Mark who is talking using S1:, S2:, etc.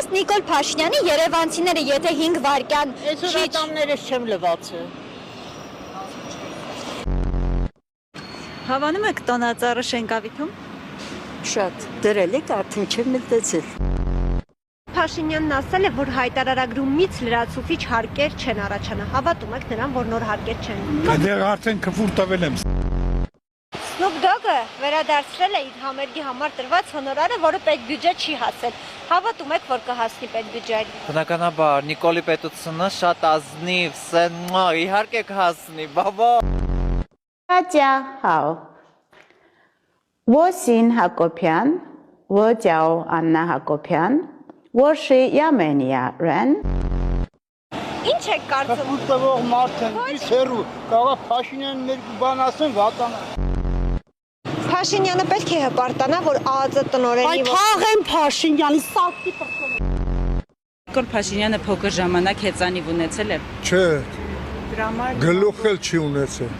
S1: ըստ Նիկոլ Փաշինյանի երևանցիները եթե 5 վայրկյան
S2: Այսօր ատամներս չեմ լվացել։
S3: Հավանում եք տոնածառը Շենկավիթում։
S2: Շատ դրել եք արդեն չեմ մտածել։
S4: Փաշինյանն ասել է, որ հայտարարագրումից լրացուցիչ հարկեր չեն առաջանա։ Հավատում եք նրան, որ նոր հարկեր չեն։
S5: Այդեղ արդեն քֆուր տվել եմ։
S4: Snoop Dogg-ը վերադարձրել է իր համերգի համար տրված հոնորարը, որը պետբյուջե չի հասել։ Հավատում եք, որ կհասնի պետբյուջեին։
S6: Բնականաբար Նիկոլի պետությունը շատ ազնիվ, իհարկե կհասնի, բաբա։
S7: 大家好，我姓Հակոբյան，我叫Աննա Հակոբյան，我是亚美尼亚人。
S4: Ինչ եք կարծում։
S8: Քֆուր տվող մարդ են, իս հերու, կարող Փաշինյան մեր բան ասեն, վատանա։
S4: Փաշինյանը պետք է հպարտանա, որ ԱԱԾ տնօրենի
S2: Թաղեմ Փաշինյանի սակի պրկոն։
S3: Նիկոլ Փաշինյանը փոքր ժամանակ հեծանիվ ունեցել է։
S5: Չէ, գլուխ էլ չի ունեցել։